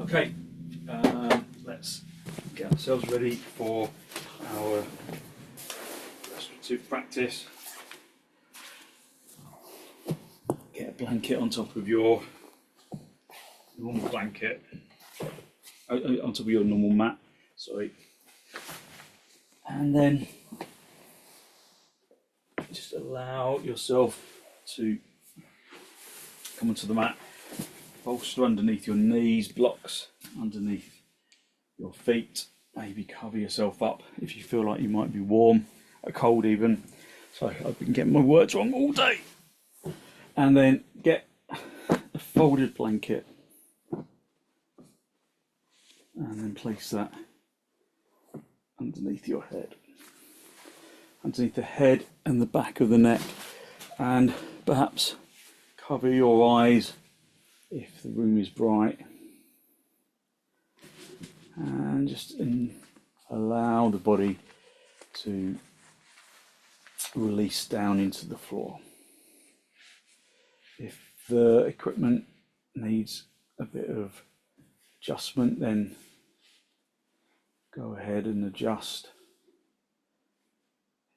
Okay, let's get ourselves ready for our restorative practice. Get a blanket on top of your normal blanket, on top of your normal mat, sorry. And then just allow yourself to come onto the mat, bolster underneath your knees, blocks underneath your feet. Maybe cover yourself up if you feel like you might be warm, or cold even. So I've been getting my words wrong all day. And then get a folded blanket and then place that underneath your head, underneath the head and the back of the neck, and perhaps cover your eyes if the room is bright, and just allow the body to release down into the floor. If the equipment needs a bit of adjustment, then go ahead and adjust.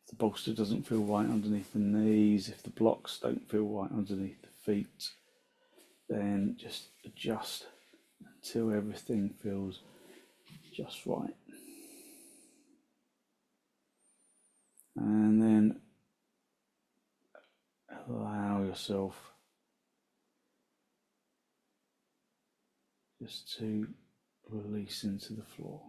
If the bolster doesn't feel right underneath the knees, if the blocks don't feel right underneath the feet, then just adjust until everything feels just right. And then allow yourself just to release into the floor.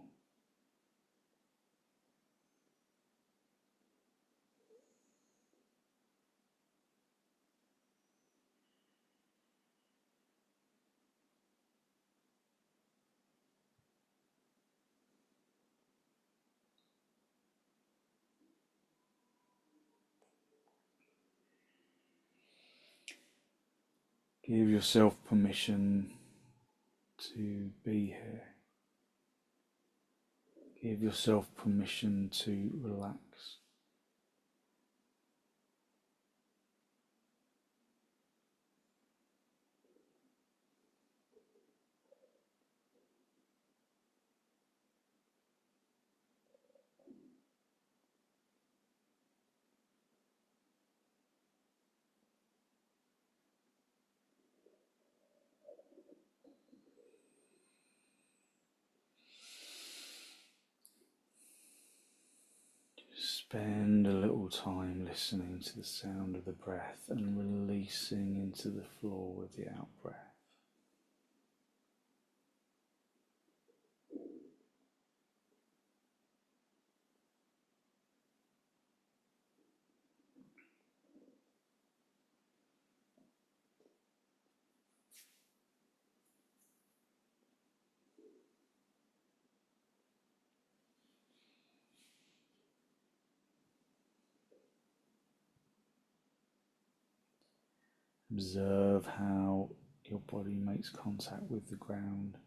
Give yourself permission to be here. Give yourself permission to relax. Spend a little time listening to the sound of the breath and releasing into the floor with the out breath. Observe how your body makes contact with the ground.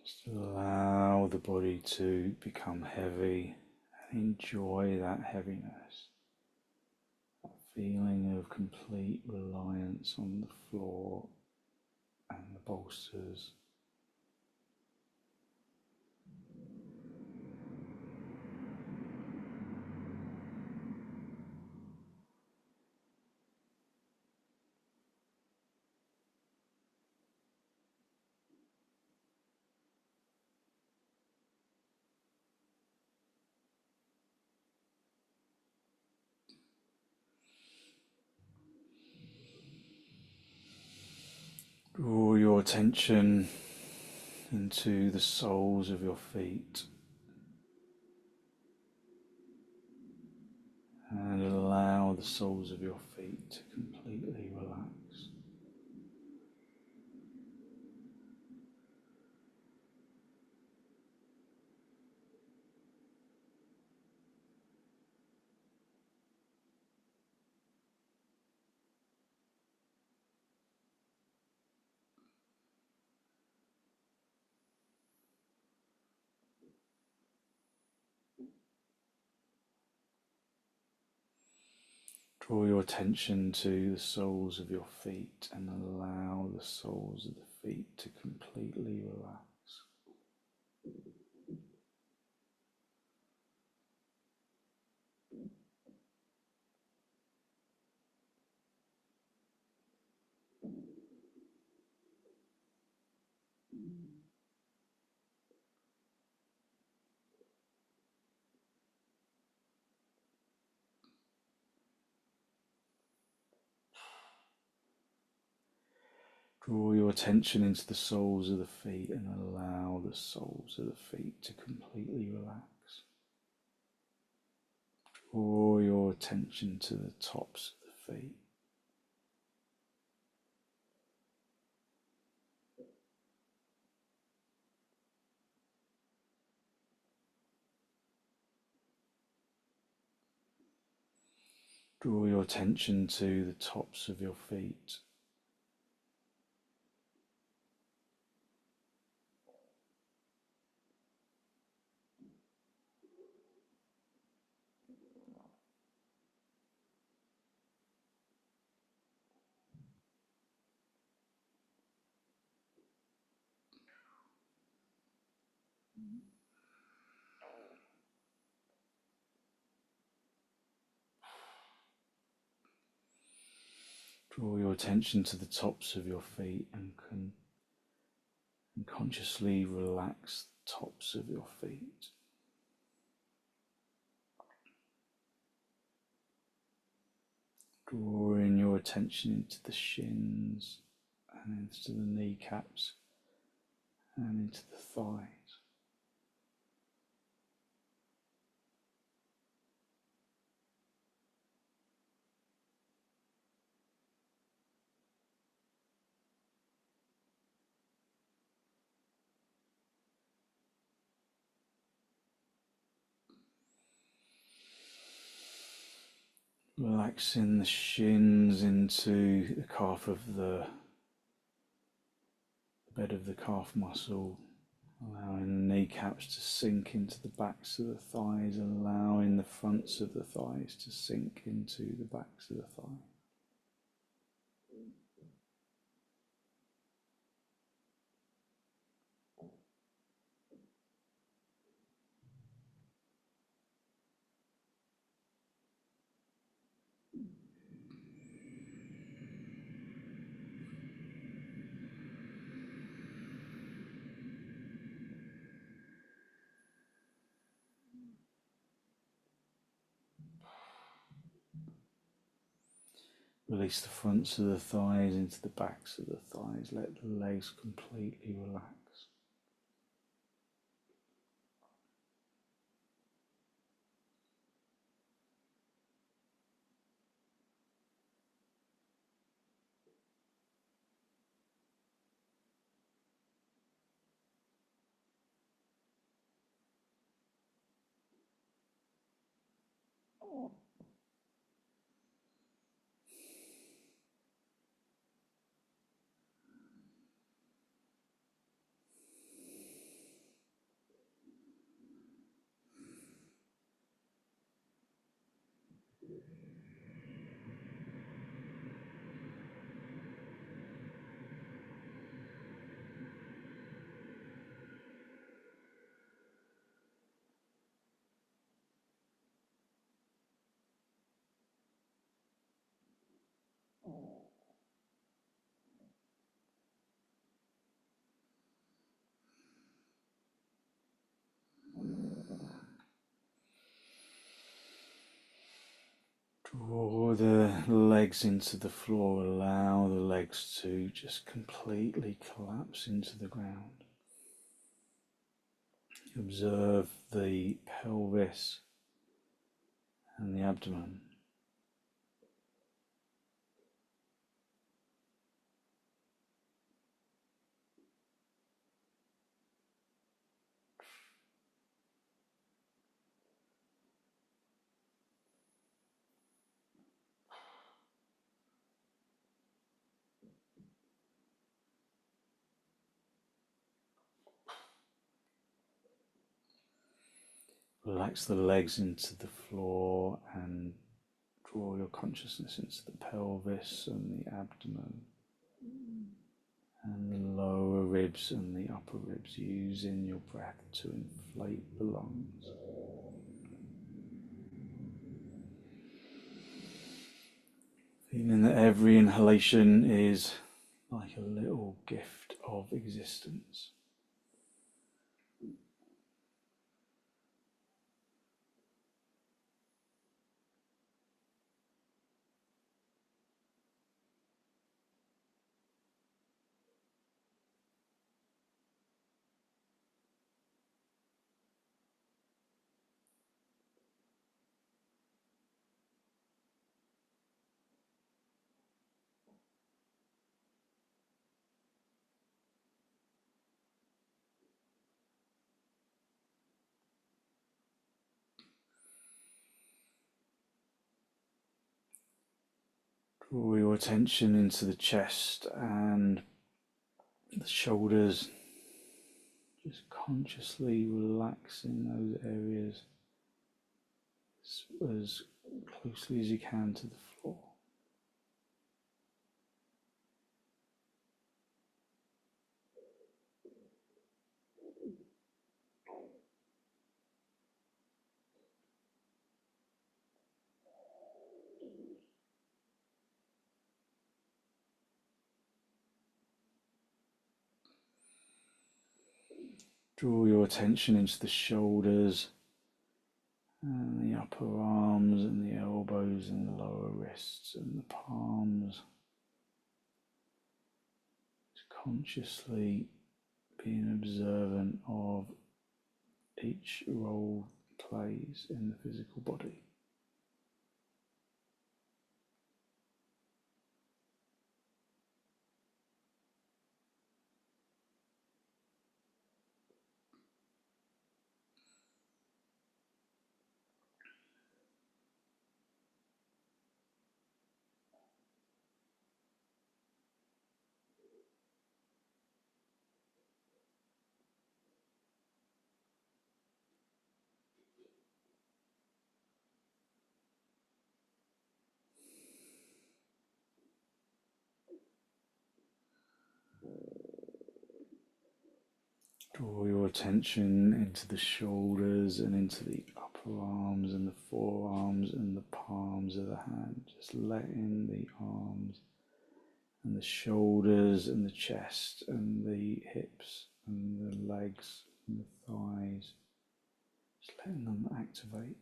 Just allow the body to become heavy and enjoy that heaviness, that feeling of complete reliance on the floor and the bolsters. Draw your attention into the soles of your feet and allow the soles of your feet to completely relax. Draw your attention to the soles of your feet and allow the soles of the feet to completely relax. Draw your attention into the soles of the feet and allow the soles of the feet to completely relax. Draw your attention to the tops of the feet. Draw your attention to the tops of your feet. Draw your attention to the tops of your feet and consciously relax the tops of your feet. Drawing your attention into the shins and into the kneecaps and into the thighs. Relaxing the shins into the calf of the bed of the calf muscle, allowing the kneecaps to sink into the backs of the thighs, allowing the fronts of the thighs to sink into the backs of the thighs. Release the fronts of the thighs into the backs of the thighs. Let the legs completely relax. Draw the legs into the floor, allow the legs to just completely collapse into the ground. Observe the pelvis and the abdomen. Relax the legs into the floor and draw your consciousness into the pelvis and the abdomen and the lower ribs and the upper ribs, using your breath to inflate the lungs. Feeling that every inhalation is like a little gift of existence. Draw your attention into the chest and the shoulders, just consciously relaxing those areas as closely as you can to the floor. Draw your attention into the shoulders and the upper arms and the elbows and the lower wrists and the palms. Just consciously being observant of each role it plays in the physical body. Draw your attention into the shoulders and into the upper arms and the forearms and the palms of the hand. Just letting the arms and the shoulders and the chest and the hips and the legs and the thighs, just letting them activate.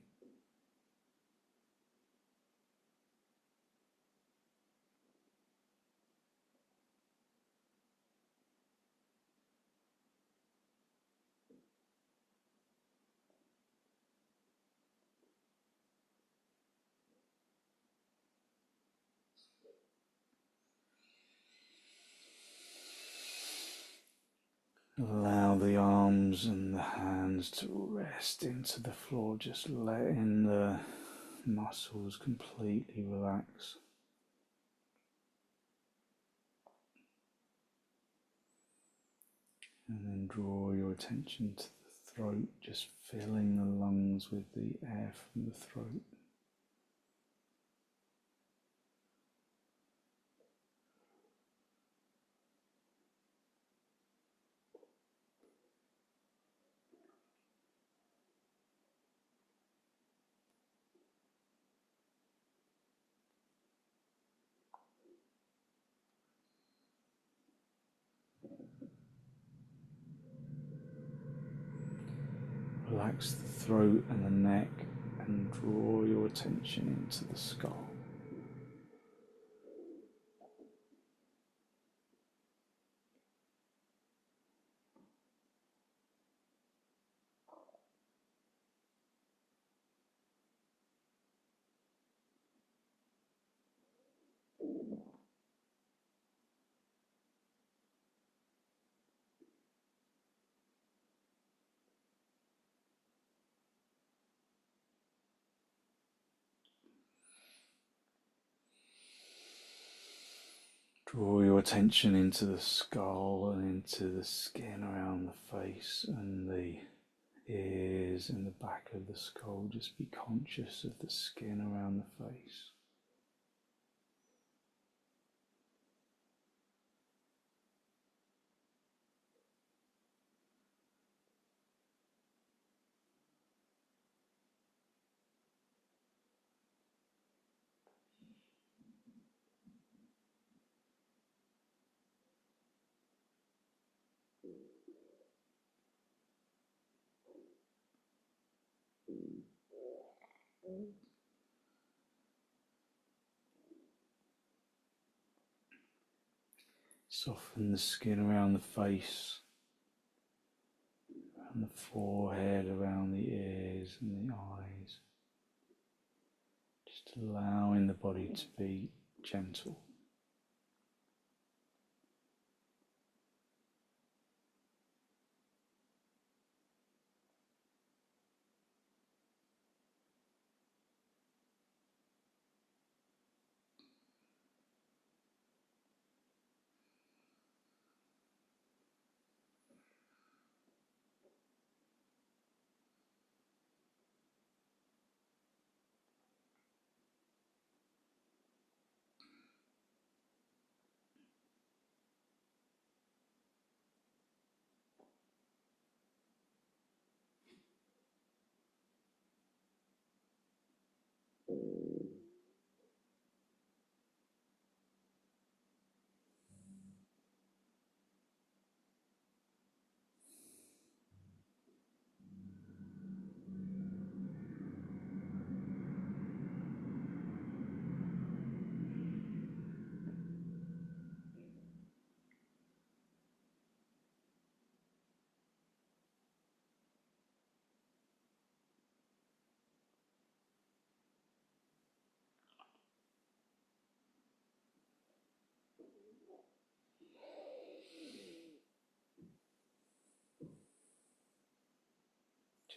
Allow the arms and the hands to rest into the floor, just letting the muscles completely relax. And then draw your attention to the throat, just filling the lungs with the air from the throat. Relax the throat and the neck and draw your attention into the skull. Draw your attention into the skull and into the skin around the face and the ears and the back of the skull. Just be conscious of the skin around the face. Soften the skin around the face, around the forehead, around the ears and the eyes. Just allowing the body to be gentle.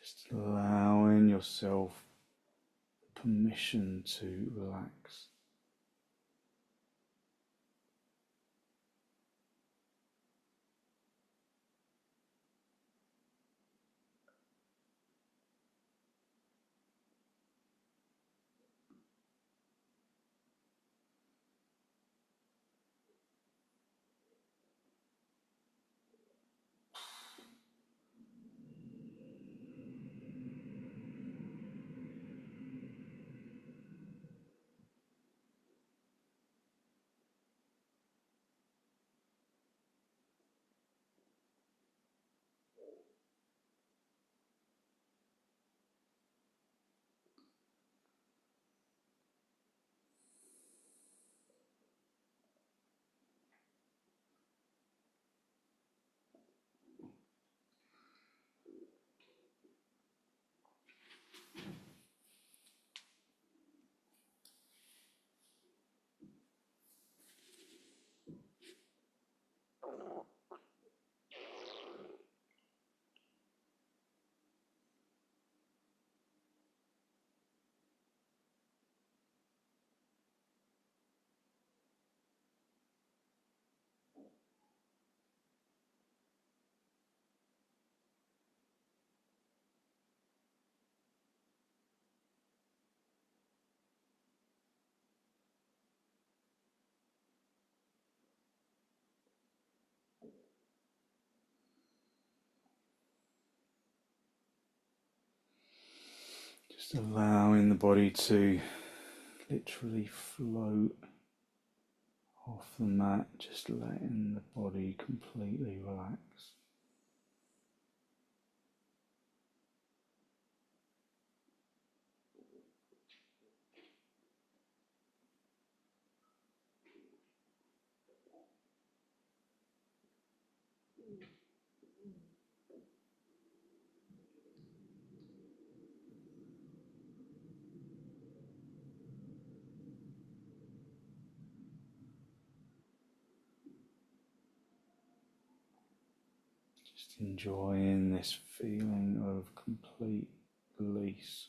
Just allowing yourself permission to relax. Just allowing the body to literally float off the mat, just letting the body completely relax. enjoying this feeling of complete release.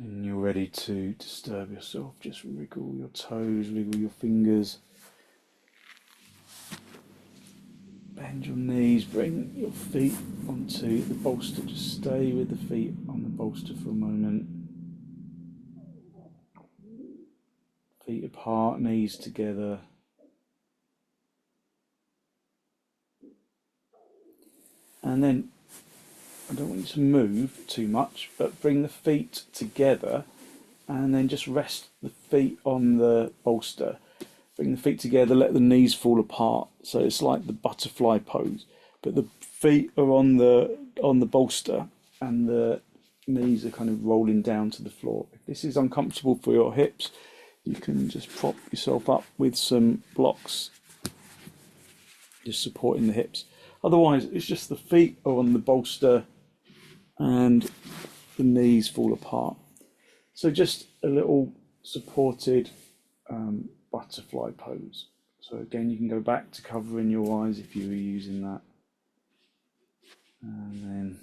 And you're ready to disturb yourself, just wriggle your toes, wriggle your fingers. Bend your knees, bring your feet onto the bolster. Just stay with the feet on the bolster for a moment. Feet apart, knees together. And then, I don't want you to move too much, but bring the feet together and then just rest the feet on the bolster. Bring the feet together, let the knees fall apart. So it's like the butterfly pose, but the feet are on the bolster and the knees are kind of rolling down to the floor. If this is uncomfortable for your hips, you can just prop yourself up with some blocks, just supporting the hips. Otherwise, it's just the feet are on the bolster and the knees fall apart. So just a little supported butterfly pose. So again, you can go back to covering your eyes if you were using that. And then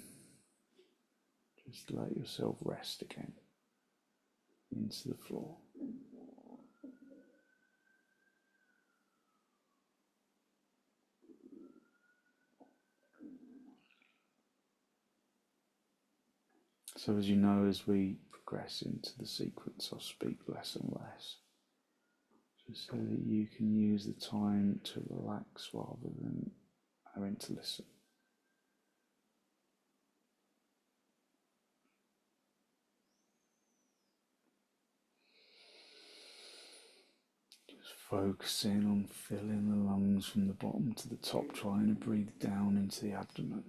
just let yourself rest again into the floor. So as you know, as we progress into the sequence, I'll speak less and less, just so that you can use the time to relax rather than having to listen. Just focusing on filling the lungs from the bottom to the top, trying to breathe down into the abdomen.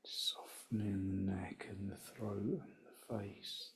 Softening the neck and the throat and the face.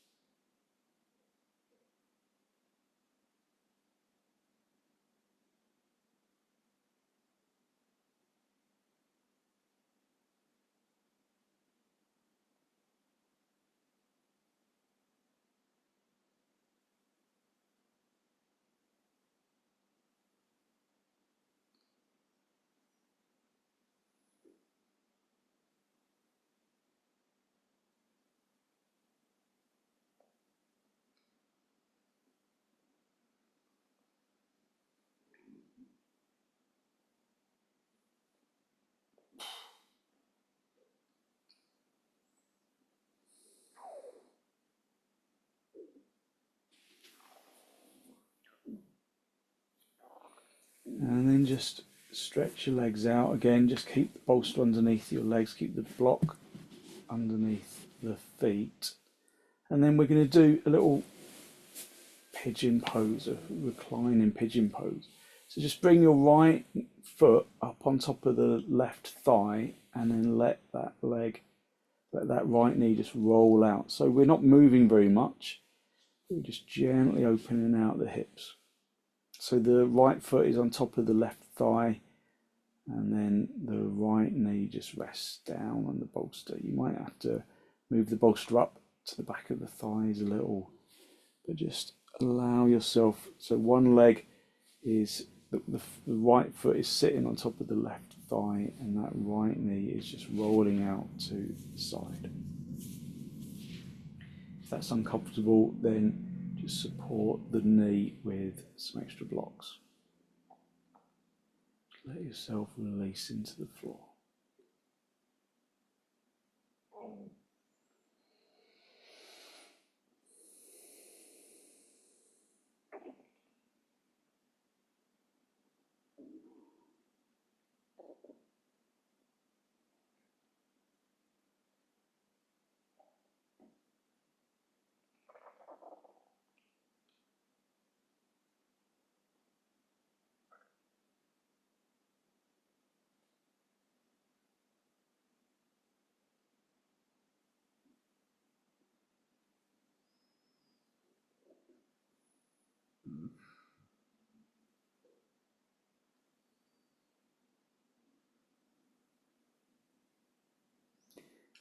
And then just stretch your legs out again, just keep the bolster underneath your legs, keep the block underneath the feet. And then we're going to do a little pigeon pose, a reclining pigeon pose. So just bring your right foot up on top of the left thigh and then let that right knee just roll out. So we're not moving very much, we're just gently opening out the hips. So the right foot is on top of the left thigh, and then the right knee just rests down on the bolster. You might have to move the bolster up to the back of the thighs a little, but just allow yourself. So one leg is the right foot is sitting on top of the left thigh, and that right knee is just rolling out to the side. If that's uncomfortable, then just support the knee with some extra blocks. Let yourself release into the floor.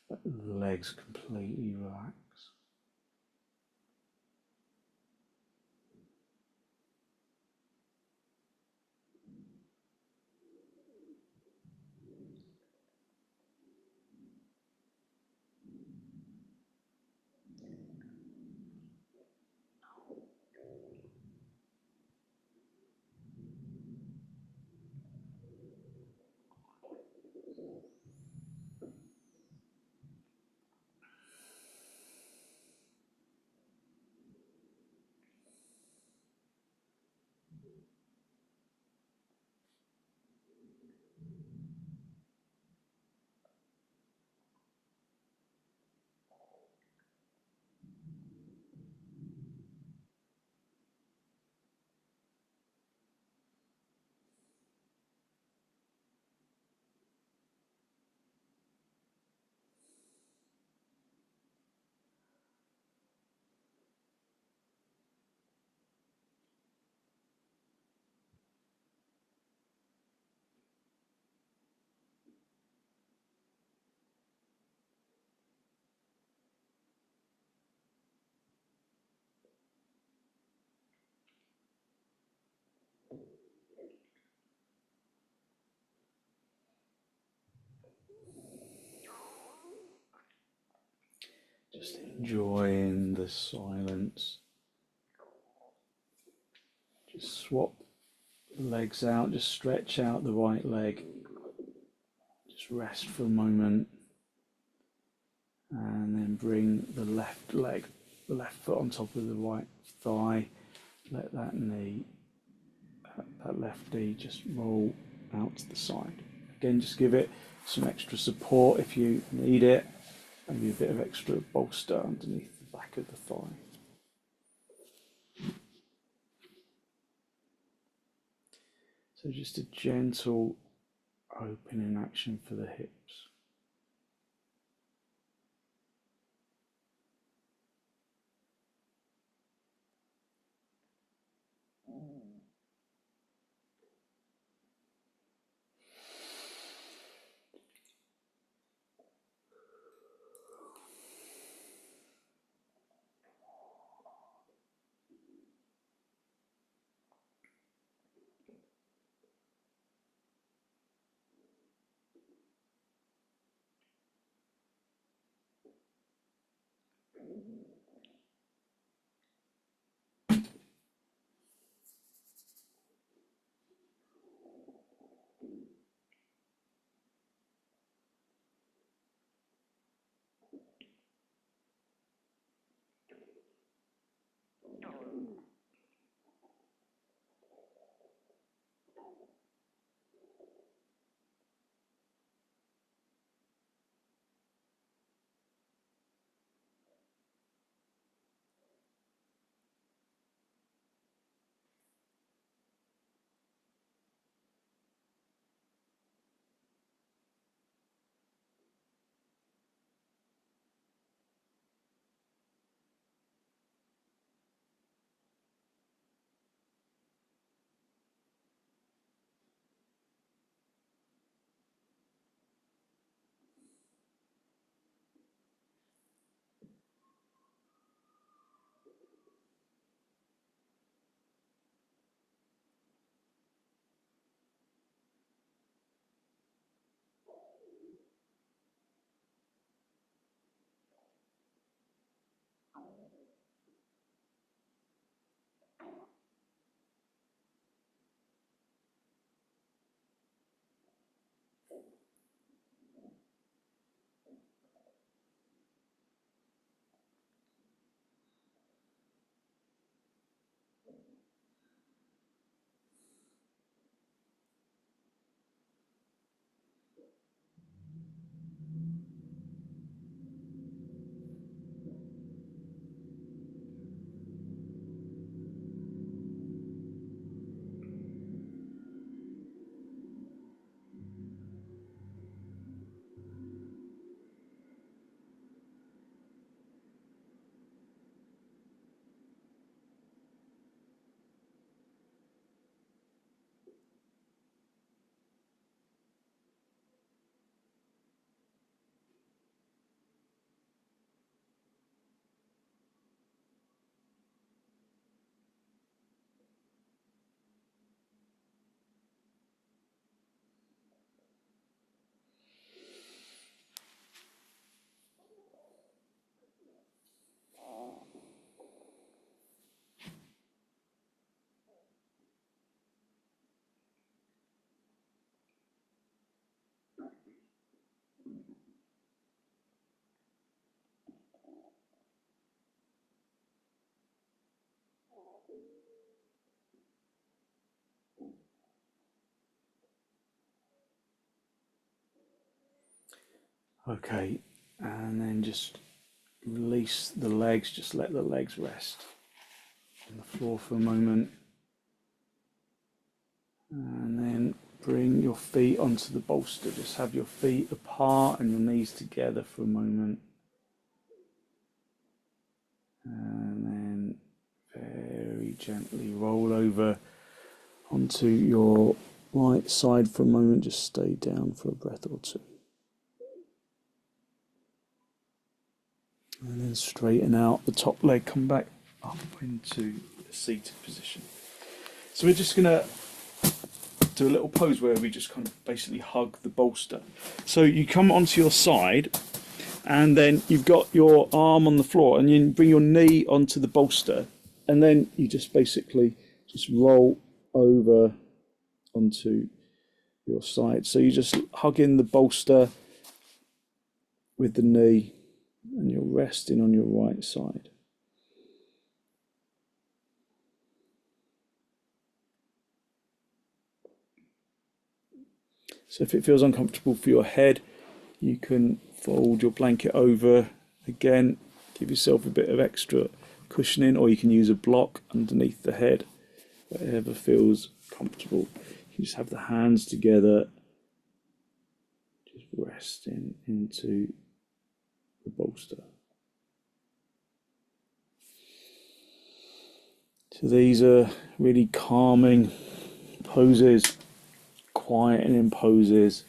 Let the legs completely relax. Just enjoying the silence. Just swap the legs out, just stretch out the right leg. Just rest for a moment. And then bring the left leg, the left foot on top of the right thigh. Let that knee, that left knee just roll out to the side. Again, just give it some extra support if you need it. Maybe a bit of extra bolster underneath the back of the thigh. So just a gentle opening action for the hips. Okay, and then just release the legs, just let the legs rest on the floor for a moment. And then bring your feet onto the bolster. Just have your feet apart and your knees together for a moment. And then very gently roll over onto your right side for a moment. Just stay down for a breath or two. And then straighten out the top leg, come back up into a seated position. So we're just going to do a little pose where we just kind of basically hug the bolster. So you come onto your side and then you've got your arm on the floor and you bring your knee onto the bolster and then you just basically just roll over onto your side. So you just hug in the bolster with the knee and you're resting on your right side. So if it feels uncomfortable for your head, you can fold your blanket over again, give yourself a bit of extra cushioning, or you can use a block underneath the head, whatever feels comfortable. You just have the hands together, just resting into the bolster. So these are really calming poses, quietening poses.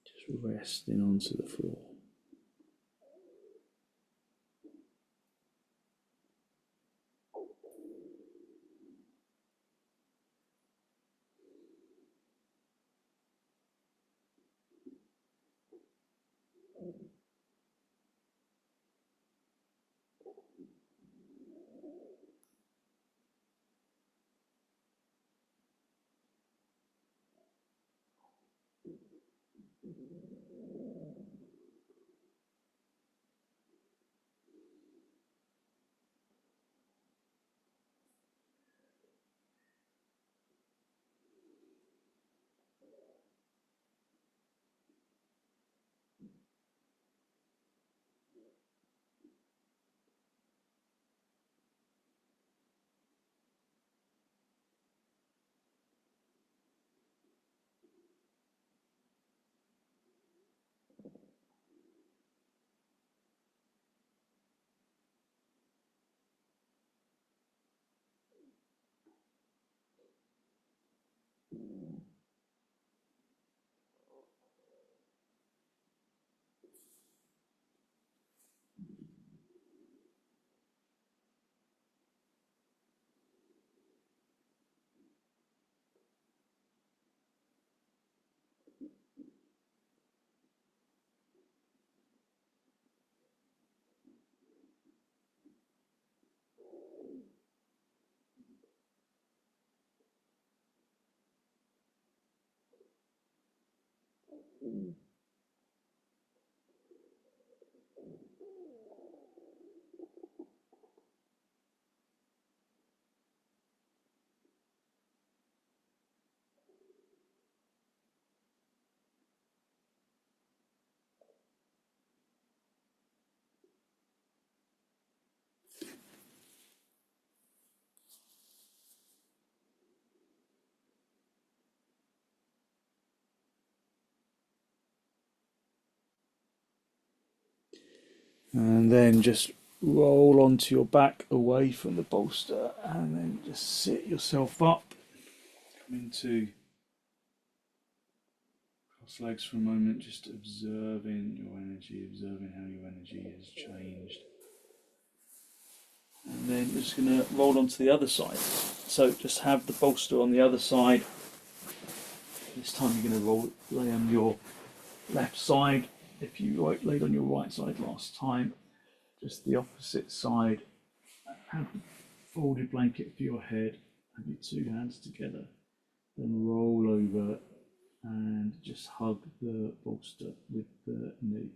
Just resting onto the floor. And then just roll onto your back away from the bolster and then just sit yourself up. Come into cross legs for a moment, just observing your energy, observing how your energy has changed. And then just going to roll onto the other side. So just have the bolster on the other side. This time you're going to lay on your left side. If you laid on your right side last time, just the opposite side. Have the folded blanket for your head. Have your two hands together. Then roll over and just hug the bolster with the knee.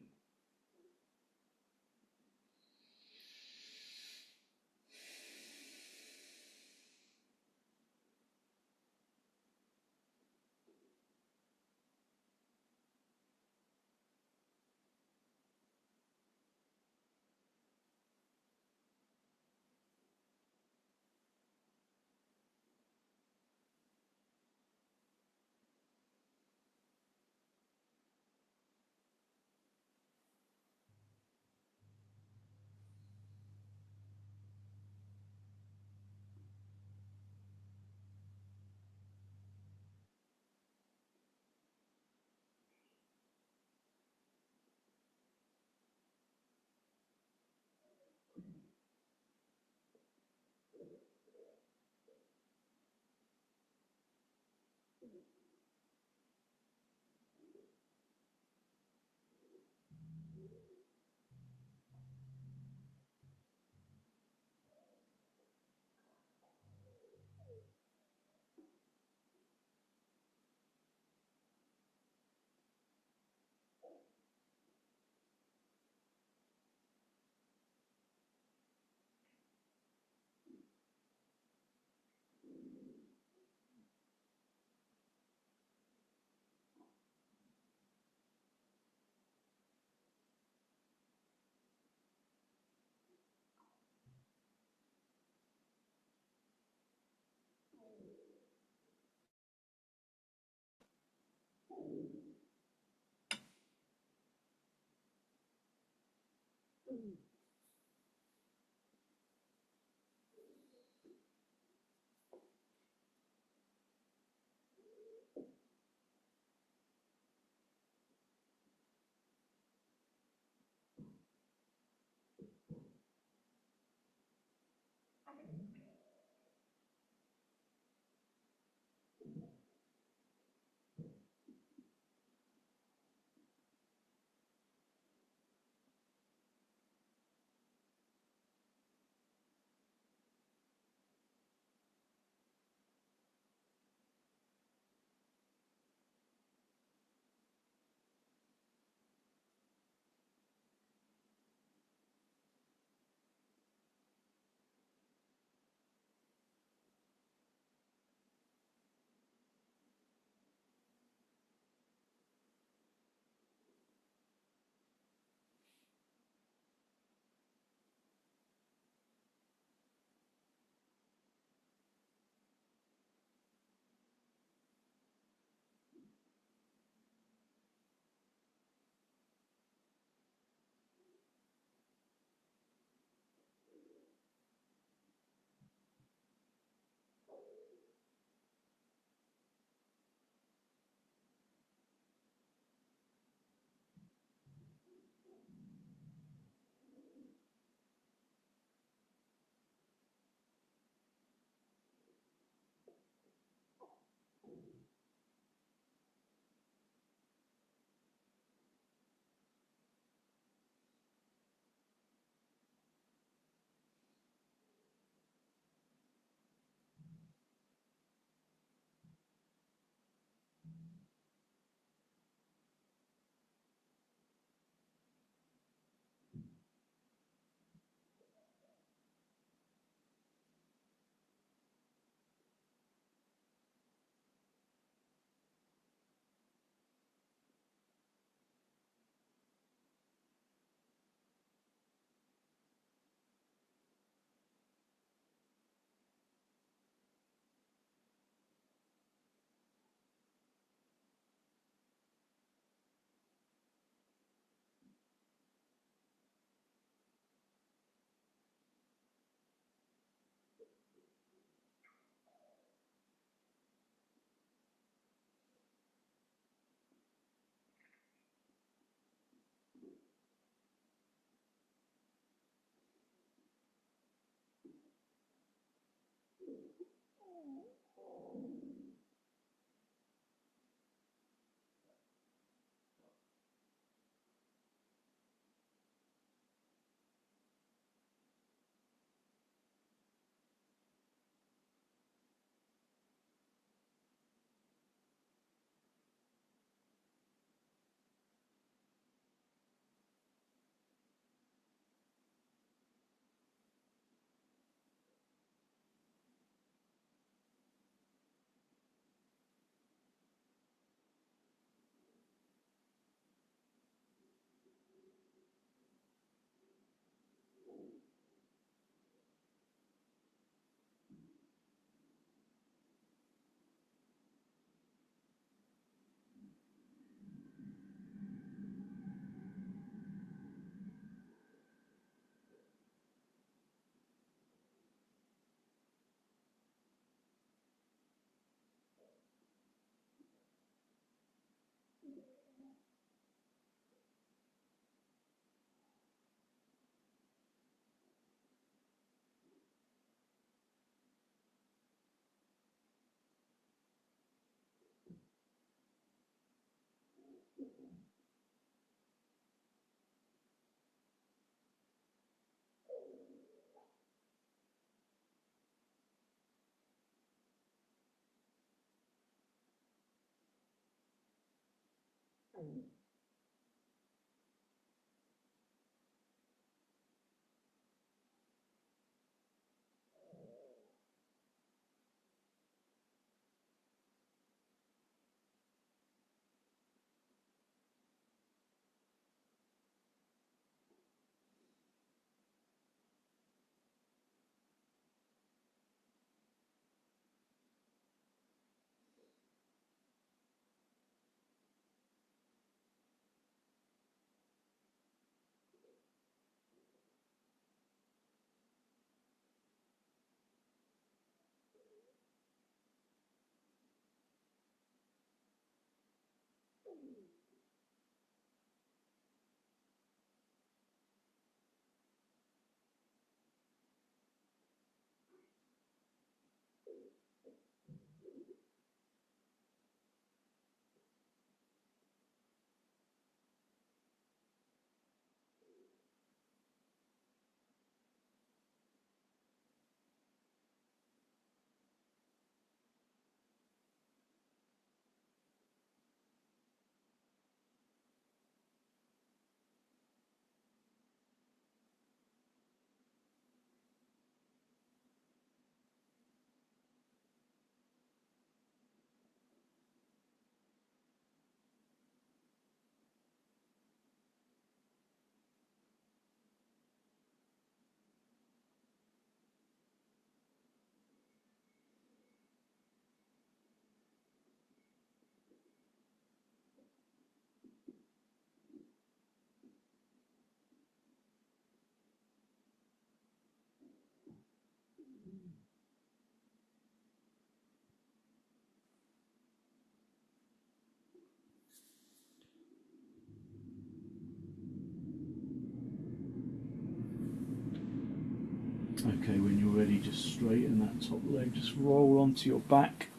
Okay, when you're ready, just straighten that top leg, just roll onto your back.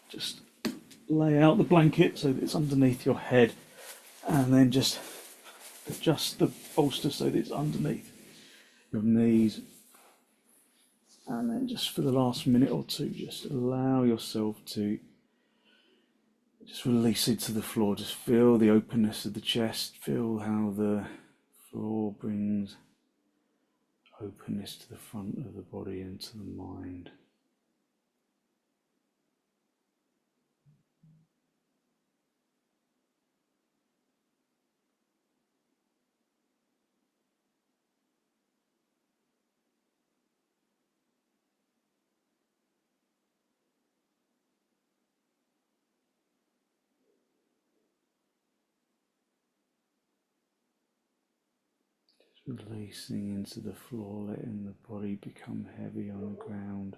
Just lay out the blanket so that it's underneath your head, and then just adjust the bolster so that it's underneath your knees. And then just for the last minute or two, just allow yourself to just release it to the floor. Just feel the openness of the chest, feel how the floor brings openness to the front of the body and to the mind. Releasing into the floor, letting the body become heavy on the ground.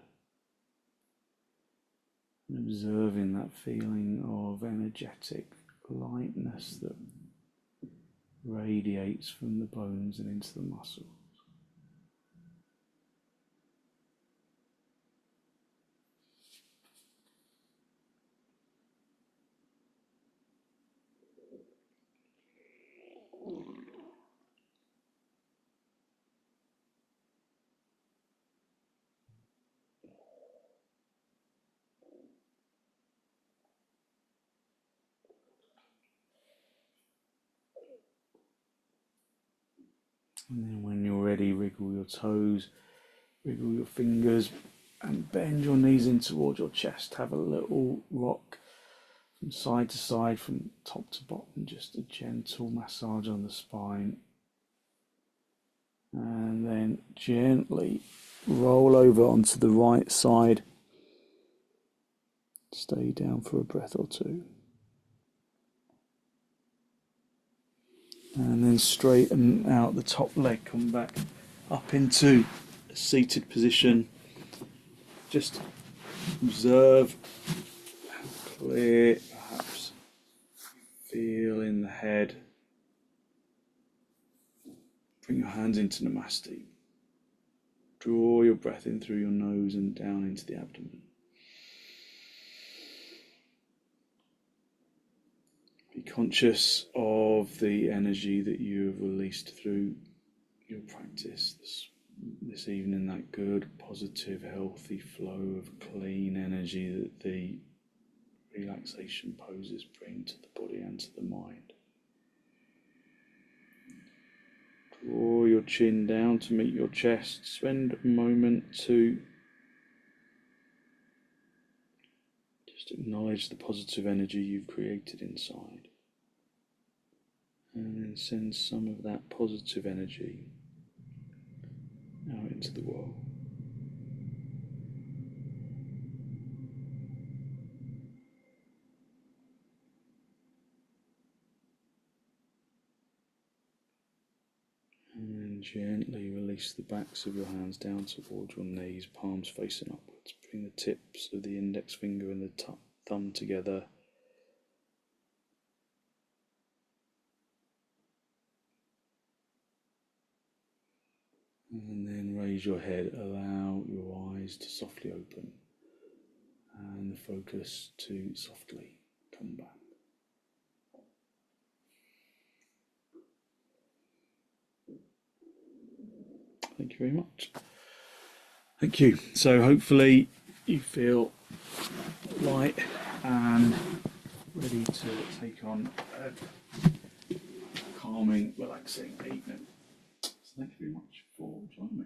And observing that feeling of energetic lightness that radiates from the bones and into the muscles. And then when you're ready, wriggle your toes, wriggle your fingers, and bend your knees in towards your chest. Have a little rock from side to side, from top to bottom, just a gentle massage on the spine. And then gently roll over onto the right side. Stay down for a breath or two. And then straighten out the top leg, come back up into a seated position. Just observe how clear, perhaps feel in the head. Bring your hands into Namaste. Draw your breath in through your nose and down into the abdomen. Be conscious of the energy that you have released through your practice this evening, that good, positive, healthy flow of clean energy that the relaxation poses bring to the body and to the mind. Draw your chin down to meet your chest. Spend a moment to just acknowledge the positive energy you've created inside. And then send some of that positive energy out into the world. And then gently release the backs of your hands down towards your knees, palms facing upwards. Bring the tips of the index finger and the thumb together. And then raise your head, allow your eyes to softly open and the focus to softly come back. Thank you very much. Thank you. So hopefully you feel light and ready to take on a calming, relaxing evening. So thank you very much for joining me.